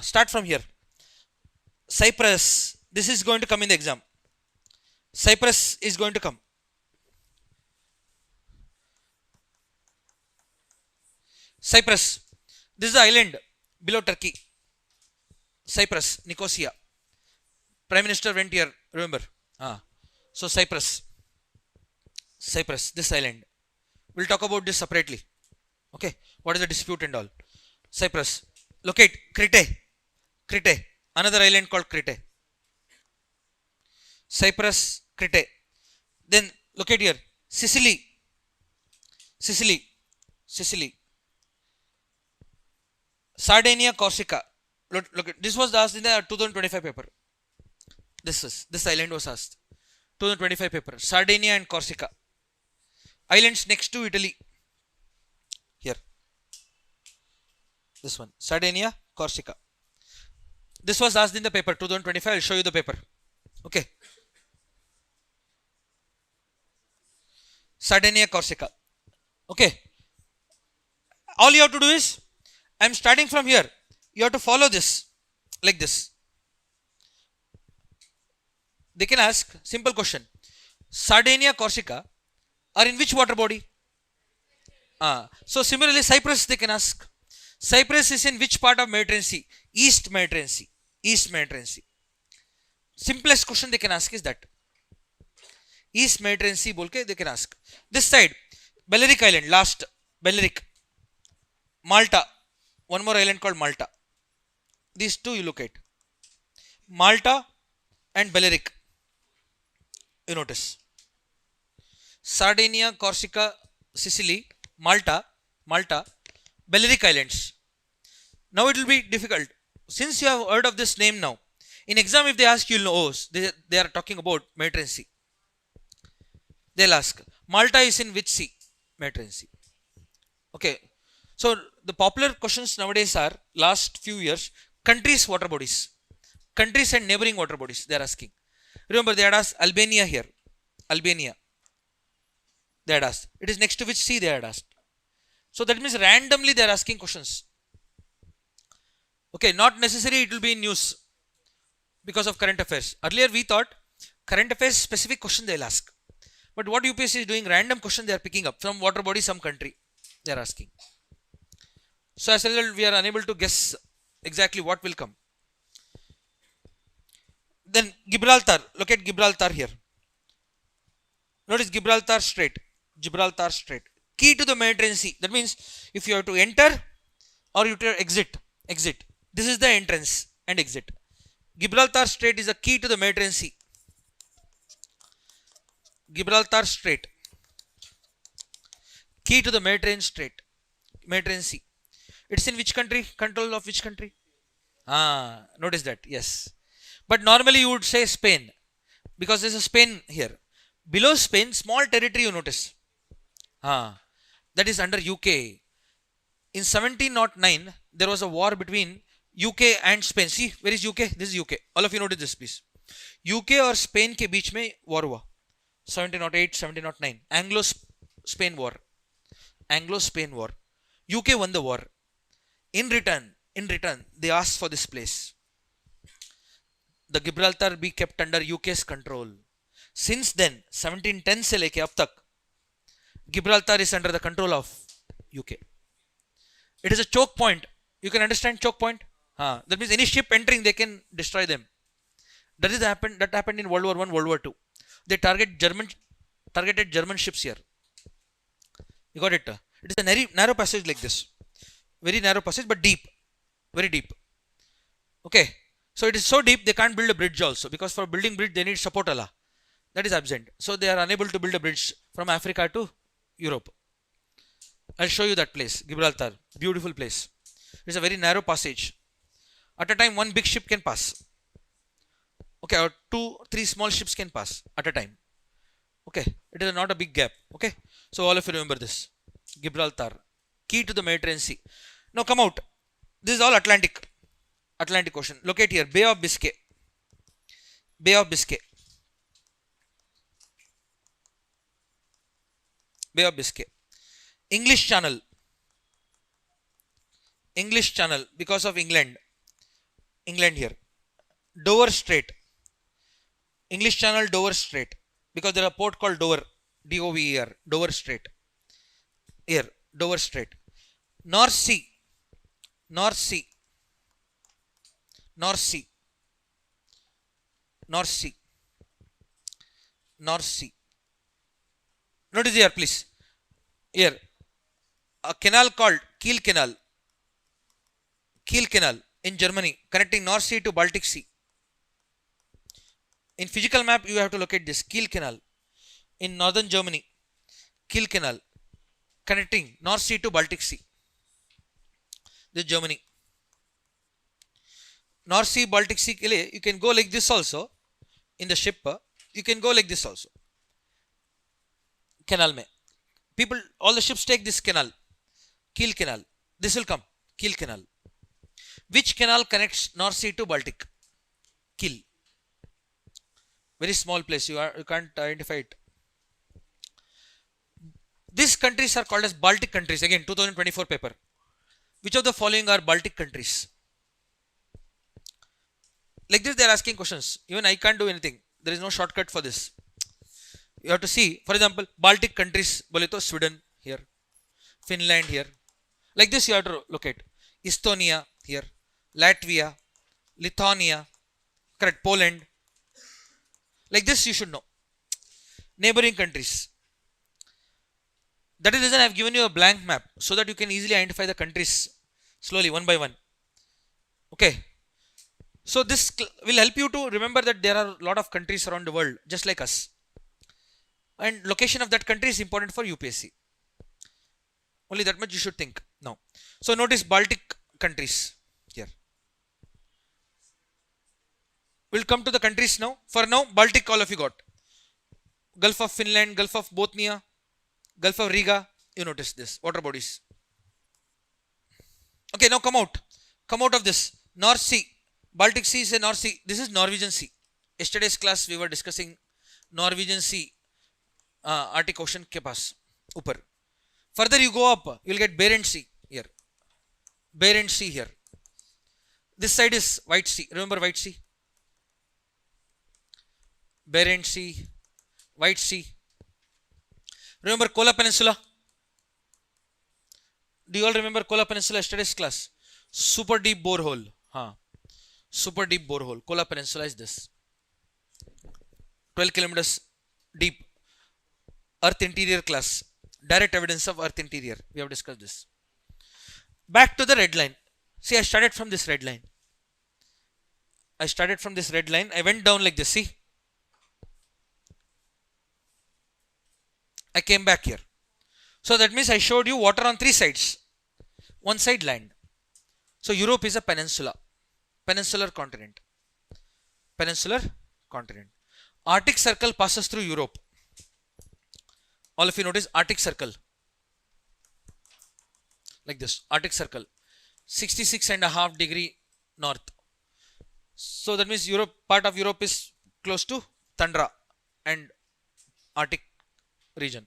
Start from here. Cyprus. This is going to come in the exam. Cyprus is going to come. Cyprus. This is the island below Turkey. Cyprus, Nicosia. Prime Minister went here, remember. So Cyprus. Cyprus, this island. We'll talk about this separately. Okay, what is the dispute and all? Cyprus. Locate Crete. Crete. Another island called Crete. Cyprus, Crete. Then locate here. Sicily. Sicily. Sicily. Sardinia, Corsica. Look, this was asked in the 2025 paper. This island was asked. 2025 paper. Sardinia and Corsica. Islands next to Italy. Here. This one. Sardinia, Corsica. This was asked in the paper 2025. I'll show you the paper. Okay. Sardinia, Corsica. Okay. All you have to do is, I'm starting from here. You have to follow this. Like this. They can ask, simple question. Sardinia, Corsica are in which water body? So similarly, Cyprus they can ask. Cyprus is in which part of Mediterranean Sea? East Mediterranean Sea. East Mediterranean Sea. Simplest question they can ask is that. East Mediterranean Sea bolke they can ask. This side, Balearic Island, last, Balearic. Malta, one more island called Malta. These two you look at. Malta and Balearic. You notice. Sardinia, Corsica, Sicily, Malta, Balearic Islands. Now it will be difficult. Since you have heard of this name now, in exam if they ask, you'll know, oh, they are talking about Mediterranean Sea. They'll ask, Malta is in which sea? Mediterranean Sea. Okay. So the popular questions nowadays are, last few years, countries, water bodies. Countries and neighboring water bodies they are asking. Remember they had asked Albania here. Albania. They had asked. It is next to which sea they had asked. So that means randomly they are asking questions. Okay, not necessary it will be in news because of current affairs. Earlier we thought current affairs specific question they will ask. But what UPSC is doing, random question they are picking up from water body, some country they are asking. So as a result we are unable to guess exactly what will come. Then Gibraltar, look at Gibraltar here. Notice Gibraltar Strait. Gibraltar Strait. Key to the Mediterranean Sea. That means if you have to enter or you have to exit. This is the entrance and exit. Gibraltar Strait is a key to the Mediterranean Sea. Gibraltar Strait. Key to the Mediterranean Strait. Mediterranean Sea. It's in which country? Control of which country? Notice that. Yes. But normally you would say Spain. Because there's a Spain here. Below Spain, small territory you notice. That is under UK. In 1709, there was a war between UK and Spain. See, where is UK? This is UK. All of you notice this, please. UK और Spain के बीच में war हुआ. 1708, 1709. Anglo-Spain war. Anglo-Spain war. UK won the war. In return, they asked for this place. The Gibraltar be kept under UK's control. Since then, 1710 से लेके अब तक, Gibraltar is under the control of UK. It is a choke point. You can understand choke point? That means any ship entering, they can destroy them. That happened in World War I, World War II. They targeted German ships here. You got it? It is a narrow passage like this. Very narrow passage, but deep. Very deep. Okay. So it is so deep, they can't build a bridge also. Because for building bridge, they need support Allah. That is absent. So they are unable to build a bridge from Africa to Europe. I'll show you that place. Gibraltar. Beautiful place. It's a very narrow passage. At a time, one big ship can pass. Okay, or 2-3 small ships can pass at a time. Okay, it is not a big gap. Okay, so all of you remember this. Gibraltar, key to the Mediterranean Sea. Now come out. This is all Atlantic Ocean. Locate here. Bay of Biscay. Bay of Biscay. Bay of Biscay. English Channel. Because of England. England here. Dover Strait. English Channel, Dover Strait. Because there is a port called Dover. Dover. Dover Strait. Here. Dover Strait. North Sea. North Sea. North Sea. North Sea. North Sea. Notice here, please. Here. A canal called Kiel Canal. Kiel Canal in Germany, connecting North Sea to Baltic Sea. In physical map, you have to locate this Kiel Canal in northern Germany. Kiel Canal connecting North Sea to Baltic Sea. This is Germany. North Sea, Baltic Sea, you can go like this also in the ship. You can go like this also. Canal mein. People, all the ships take this canal. Kiel Canal. This will come. Kiel Canal. Which canal connects North Sea to Baltic? Kiel. Very small place. You can't identify it. These countries are called as Baltic countries. Again, 2024 paper. Which of the following are Baltic countries? Like this, they are asking questions. Even I can't do anything. There is no shortcut for this. You have to see. For example, Baltic countries. Boleto Sweden here. Finland here. Like this, you have to locate. Estonia here. Latvia. Lithuania. Correct. Poland. Like this, you should know. Neighboring countries. That is the reason I have given you a blank map so that you can easily identify the countries slowly, one by one. Okay. So this will help you to remember that there are a lot of countries around the world just like us. And location of that country is important for UPSC. Only that much you should think now. So notice Baltic countries here. We'll come to the countries now. For now, Baltic all of you got. Gulf of Finland, Gulf of Bothnia, Gulf of Riga. You notice this. Water bodies. Okay, now come out. Come out of this. North Sea. Baltic Sea is a North Sea. This is Norwegian Sea. Yesterday's class we were discussing Norwegian Sea. Arctic Ocean ke paas. Upar. Further you go up, you will get Barents Sea here. Barents Sea here. This side is White Sea. Remember White Sea? Barents Sea, White Sea. Remember Kola Peninsula? Do you all remember Kola Peninsula yesterday's class? Super deep borehole. Super deep borehole. Kola Peninsula is this. 12 kilometers deep. Earth interior class. Direct evidence of Earth interior. We have discussed this. Back to the red line. See, I started from this red line. I went down like this. See? I came back here. So that means I showed you water on three sides. One side land. So Europe is a peninsula. Peninsular continent. Peninsular continent. Arctic Circle passes through Europe. All of you notice Arctic Circle. Like this. Arctic Circle. 66.5 degree north. So that means Europe, part of Europe is close to tundra and Arctic region.